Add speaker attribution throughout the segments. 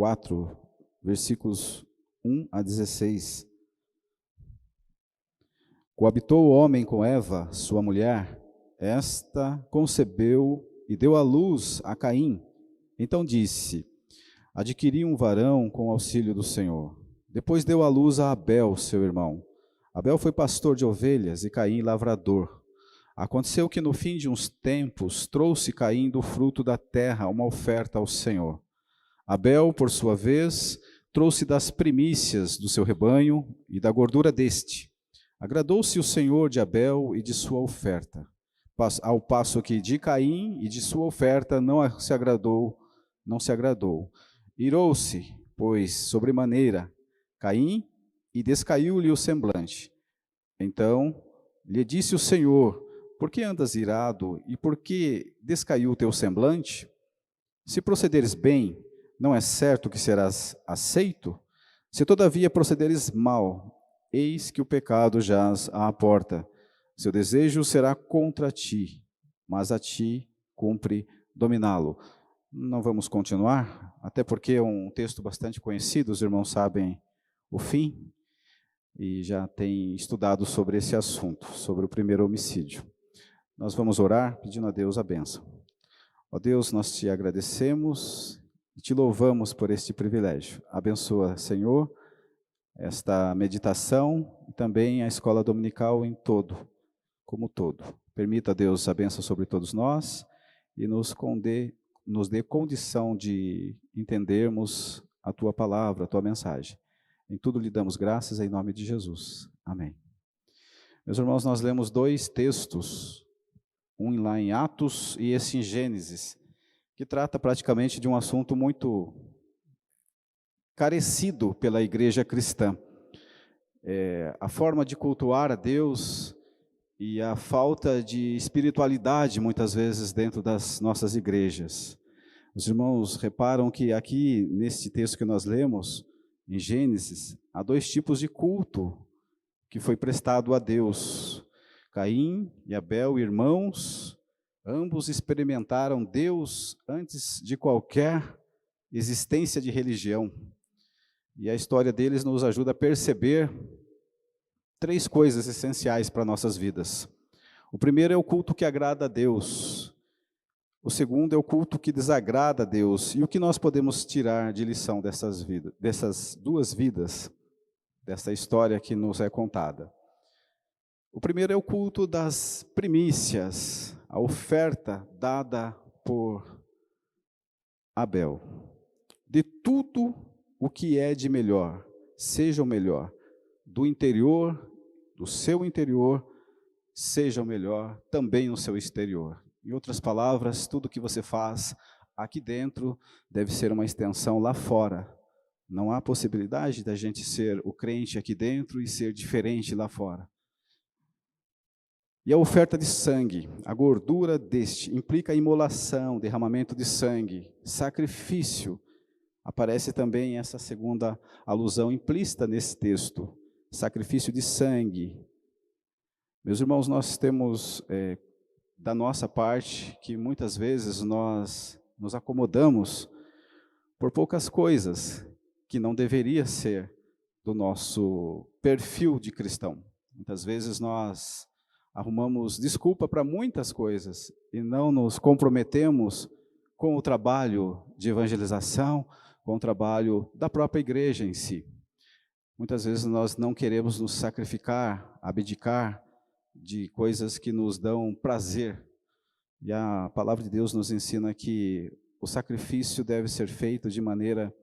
Speaker 1: 4, versículos 1 a 16. Coabitou o homem com Eva, sua mulher. Esta concebeu e deu à luz a Caim. Então disse: adquiri um varão com o auxílio do Senhor. Depois deu à luz a Abel, seu irmão. Abel foi pastor de ovelhas e Caim lavrador. Aconteceu que no fim de uns tempos trouxe Caim do fruto da terra uma oferta ao Senhor. Abel, por sua vez, trouxe das primícias do seu rebanho e da gordura deste. Agradou-se o Senhor de Abel e de sua oferta, ao passo que de Caim e de sua oferta não se agradou. Irou-se, pois, sobremaneira, Caim, e descaiu-lhe o semblante. Então lhe disse o Senhor: por que andas irado e por que descaiu o teu semblante? Se procederes bem, não é certo que serás aceito? Se todavia procederes mal, eis que o pecado jaz à porta. Seu desejo será contra ti, mas a ti cumpre dominá-lo. Não vamos continuar, até porque é um texto bastante conhecido, os irmãos sabem o fim, e já têm estudado sobre esse assunto, sobre o primeiro homicídio. Nós vamos orar pedindo a Deus a bênção. Ó Deus, nós te agradecemos e te louvamos por este privilégio. Abençoa, Senhor, esta meditação e também a escola dominical em todo, como todo. Permita, Deus, a bênção sobre todos nós e nos dê condição de entendermos a tua palavra, a tua mensagem. Em tudo lhe damos graças em nome de Jesus. Amém. Meus irmãos, nós lemos dois textos, um lá em Atos e esse em Gênesis, que trata praticamente de um assunto muito carecido pela igreja cristã. A forma de cultuar a Deus e a falta de espiritualidade, muitas vezes, dentro das nossas igrejas. Os irmãos reparam que aqui, nesse texto que nós lemos, em Gênesis, há dois tipos de culto que foi prestado a Deus. Caim e Abel, irmãos, ambos experimentaram Deus antes de qualquer existência de religião. E a história deles nos ajuda a perceber três coisas essenciais para nossas vidas. O primeiro é o culto que agrada a Deus. O segundo é o culto que desagrada a Deus. E o que nós podemos tirar de lição dessas duas vidas, dessa história que nos é contada? O primeiro é o culto das primícias, a oferta dada por Abel. De tudo o que é de melhor, seja o melhor, do interior, do seu interior, seja o melhor também no seu exterior. Em outras palavras, tudo que você faz aqui dentro deve ser uma extensão lá fora. Não há possibilidade da gente ser o crente aqui dentro e ser diferente lá fora. E a oferta de sangue, a gordura deste, implica imolação, derramamento de sangue, sacrifício. Aparece também essa segunda alusão implícita nesse texto, sacrifício de sangue. Meus irmãos, nós temos da nossa parte que muitas vezes nós nos acomodamos por poucas coisas que não deveria ser do nosso perfil de cristão. Muitas vezes nós arrumamos desculpa para muitas coisas e não nos comprometemos com o trabalho de evangelização, com o trabalho da própria igreja em si. Muitas vezes nós não queremos nos sacrificar, abdicar de coisas que nos dão prazer. E a palavra de Deus nos ensina que o sacrifício deve ser feito de maneira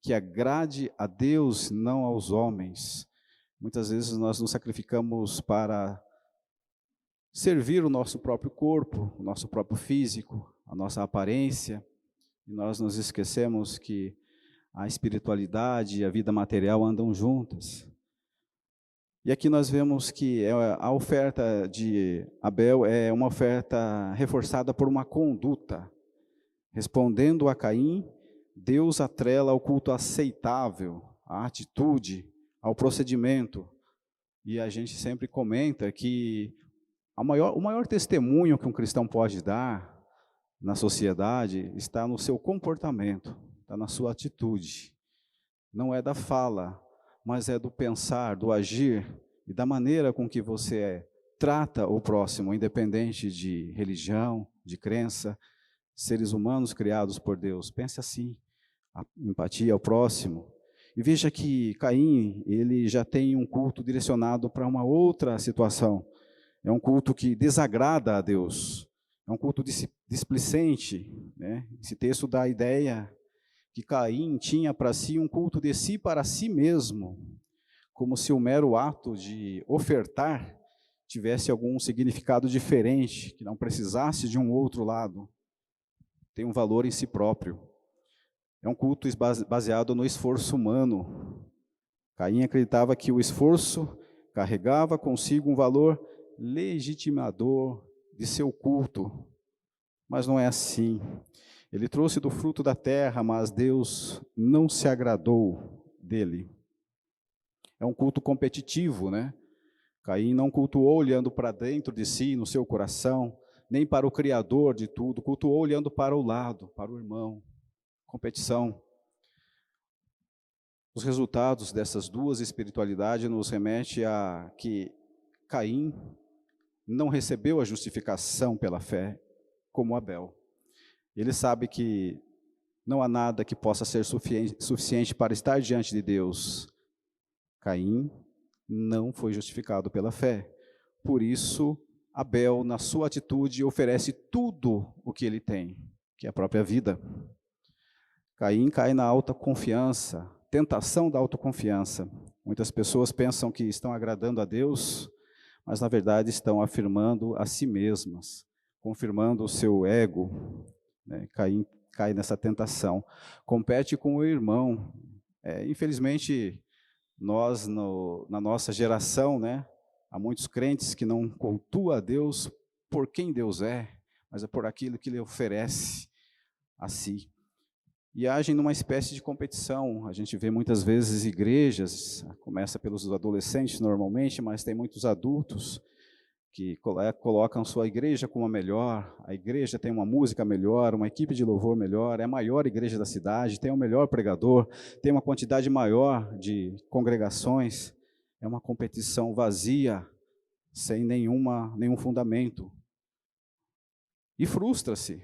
Speaker 1: que agrade a Deus, não aos homens. Muitas vezes nós nos sacrificamos para servir o nosso próprio corpo, o nosso próprio físico, a nossa aparência, e nós nos esquecemos que a espiritualidade e a vida material andam juntas. E aqui nós vemos que a oferta de Abel é uma oferta reforçada por uma conduta. Respondendo a Caim, Deus atrela ao culto aceitável, à atitude, ao procedimento. E a gente sempre comenta que o maior testemunho que um cristão pode dar na sociedade está no seu comportamento, está na sua atitude. Não é da fala, mas é do pensar, do agir e da maneira com que você trata o próximo, independente de religião, de crença, seres humanos criados por Deus. Pense assim, a empatia ao próximo. E veja que Caim, ele já tem um culto direcionado para uma outra situação. É um culto que desagrada a Deus. É um culto displicente, né? Esse texto dá a ideia que Caim tinha para si um culto de si para si mesmo, como se o mero ato de ofertar tivesse algum significado diferente, que não precisasse de um outro lado. Tem um valor em si próprio. É um culto baseado no esforço humano. Caim acreditava que o esforço carregava consigo um valor legitimador de seu culto, mas não é assim. Ele trouxe do fruto da terra, mas Deus não se agradou dele. É um culto competitivo, né? Caim não cultuou olhando para dentro de si, no seu coração, nem para o Criador de tudo, cultuou olhando para o lado, para o irmão. Competição. Os resultados dessas duas espiritualidades nos remete a que Caim não recebeu a justificação pela fé como Abel. Ele sabe que não há nada que possa ser suficiente para estar diante de Deus. Caim não foi justificado pela fé. Por isso, Abel, na sua atitude, oferece tudo o que ele tem, que é a própria vida. Caim cai na autoconfiança, tentação da autoconfiança. Muitas pessoas pensam que estão agradando a Deus, mas na verdade estão afirmando a si mesmas, confirmando o seu ego. Caim cai nessa tentação. Compete com o irmão. Infelizmente, nós, na nossa geração, há muitos crentes que não cultuam a Deus por quem Deus é, mas é por aquilo que Ele oferece a si. E agem numa espécie de competição. A gente vê muitas vezes igrejas, começa pelos adolescentes normalmente, mas tem muitos adultos que colocam sua igreja como a melhor. A igreja tem uma música melhor, uma equipe de louvor melhor, é a maior igreja da cidade, tem o melhor pregador, tem uma quantidade maior de congregações. É uma competição vazia, sem nenhum fundamento. E frustra-se,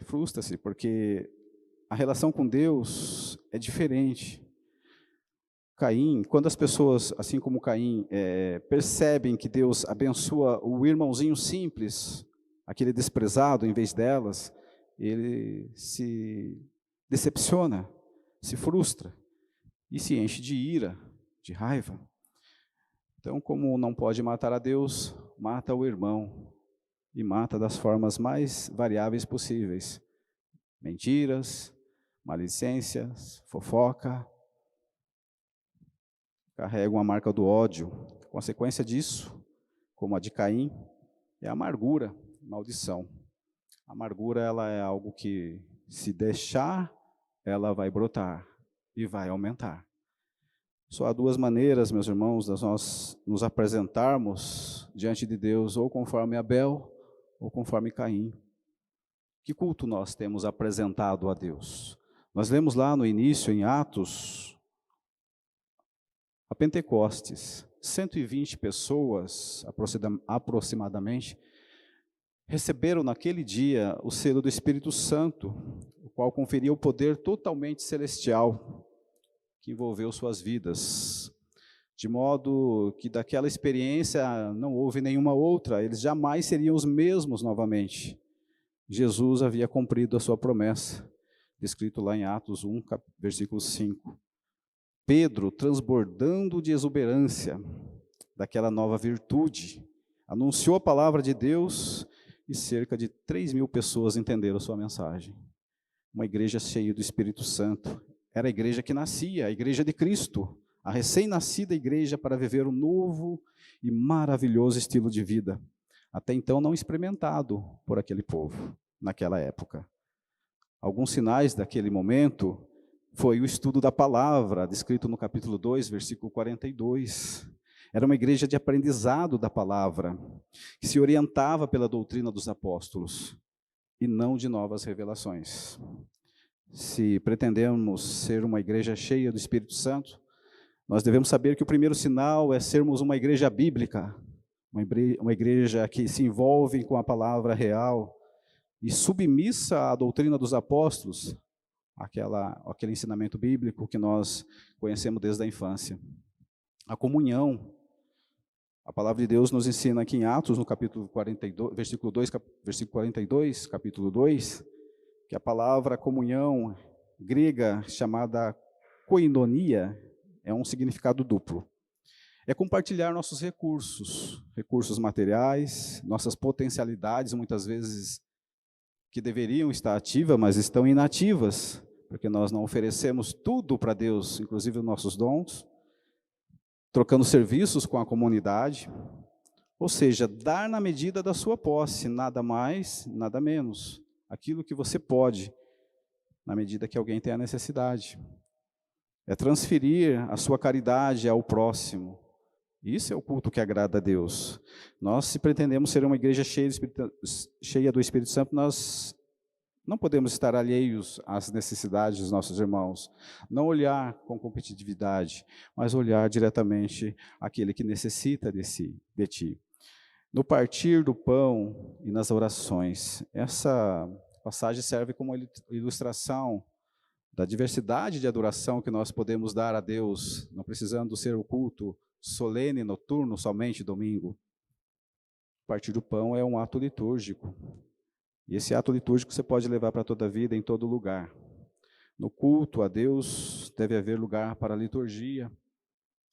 Speaker 1: porque a relação com Deus é diferente. Caim, quando as pessoas, assim como Caim, percebem que Deus abençoa o irmãozinho simples, aquele desprezado em vez delas, ele se decepciona, se frustra e se enche de ira, de raiva. Então, como não pode matar a Deus, mata o irmão e mata das formas mais variáveis possíveis. Mentiras, maledicências, fofoca, carregam a marca do ódio. A consequência disso, como a de Caim, é a amargura, maldição. A amargura, ela é algo que, se deixar, ela vai brotar e vai aumentar. Só há duas maneiras, meus irmãos, de nós nos apresentarmos diante de Deus, ou conforme Abel, ou conforme Caim. Que culto nós temos apresentado a Deus? Nós lemos lá no início, em Atos, a Pentecostes, 120 pessoas, aproximadamente, receberam naquele dia o selo do Espírito Santo, o qual conferia o poder totalmente celestial, que envolveu suas vidas, de modo que daquela experiência não houve nenhuma outra, eles jamais seriam os mesmos novamente. Jesus havia cumprido a sua promessa, descrito lá em Atos 1, versículo 5. Pedro, transbordando de exuberância daquela nova virtude, anunciou a palavra de Deus e cerca de 3.000 pessoas entenderam sua mensagem. Uma igreja cheia do Espírito Santo. Era a igreja que nascia, a igreja de Cristo, a recém-nascida igreja para viver um novo e maravilhoso estilo de vida, até então não experimentado por aquele povo, naquela época. Alguns sinais daquele momento foi o estudo da palavra, descrito no capítulo 2, versículo 42. Era uma igreja de aprendizado da palavra, que se orientava pela doutrina dos apóstolos, e não de novas revelações. se pretendemos ser uma igreja cheia do Espírito Santo, nós devemos saber que o primeiro sinal é sermos uma igreja bíblica, uma igreja que se envolve com a palavra real e submissa à doutrina dos apóstolos, aquele ensinamento bíblico que nós conhecemos desde a infância. A comunhão, a palavra de Deus nos ensina aqui em Atos, no capítulo 42, versículo 42, capítulo 2, que a palavra comunhão grega chamada koinonia é um significado duplo. É compartilhar nossos recursos materiais, nossas potencialidades, muitas vezes que deveriam estar ativas, mas estão inativas, porque nós não oferecemos tudo para Deus, inclusive os nossos dons, trocando serviços com a comunidade, ou seja, dar na medida da sua posse, nada mais, nada menos, aquilo que você pode, na medida que alguém tem a necessidade. É transferir a sua caridade ao próximo. Isso é o culto que agrada a Deus. Nós, se pretendemos ser uma igreja cheia do Espírito Santo, nós não podemos estar alheios às necessidades dos nossos irmãos. Não olhar com competitividade, mas olhar diretamente àquele que necessita de ti. No partir do pão e nas orações. Essa passagem serve como ilustração da diversidade de adoração que nós podemos dar a Deus, não precisando ser o culto solene, noturno, somente domingo. Partir do pão é um ato litúrgico. E esse ato litúrgico você pode levar para toda a vida, em todo lugar. No culto a Deus deve haver lugar para a liturgia,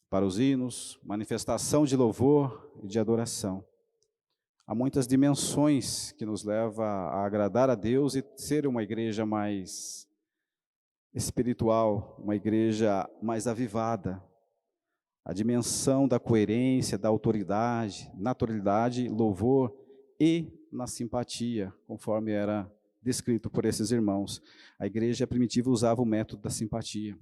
Speaker 1: para os hinos, manifestação de louvor e de adoração. Há muitas dimensões que nos levam a agradar a Deus e ser uma igreja mais espiritual, uma igreja mais avivada. A dimensão da coerência, da autoridade, naturalidade, louvor e na simpatia, conforme era descrito por esses irmãos. A igreja primitiva usava o método da simpatia.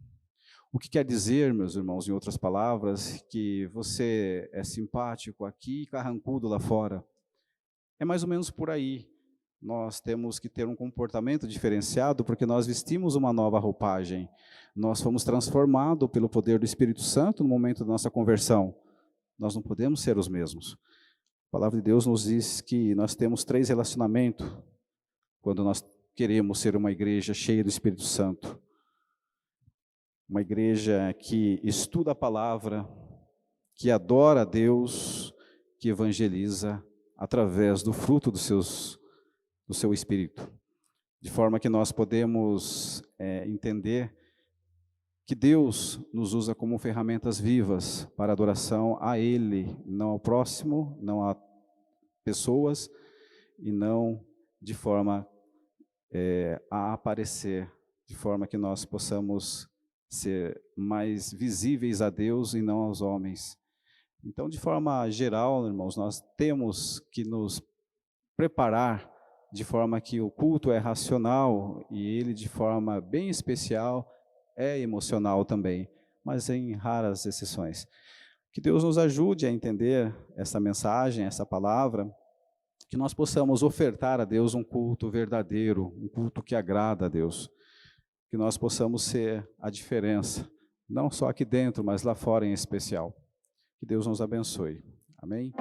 Speaker 1: O que quer dizer, meus irmãos, em outras palavras, que você é simpático aqui e carrancudo lá fora? É mais ou menos por aí. Nós temos que ter um comportamento diferenciado porque nós vestimos uma nova roupagem. Nós fomos transformados pelo poder do Espírito Santo no momento da nossa conversão. Nós não podemos ser os mesmos. A palavra de Deus nos diz que nós temos 3 relacionamentos quando nós queremos ser uma igreja cheia do Espírito Santo. Uma igreja que estuda a palavra, que adora a Deus, que evangeliza através do fruto do seu Espírito. De forma que nós podemos entender que Deus nos usa como ferramentas vivas para adoração a Ele, não ao próximo, não a pessoas, e não de forma a aparecer, de forma que nós possamos ser mais visíveis a Deus e não aos homens. Então, de forma geral, irmãos, nós temos que nos preparar de forma que o culto é racional e ele, de forma bem especial, é emocional também, mas em raras exceções. Que Deus nos ajude a entender essa mensagem, essa palavra, que nós possamos ofertar a Deus um culto verdadeiro, um culto que agrada a Deus, que nós possamos ser a diferença, não só aqui dentro, mas lá fora em especial. Que Deus nos abençoe. Amém?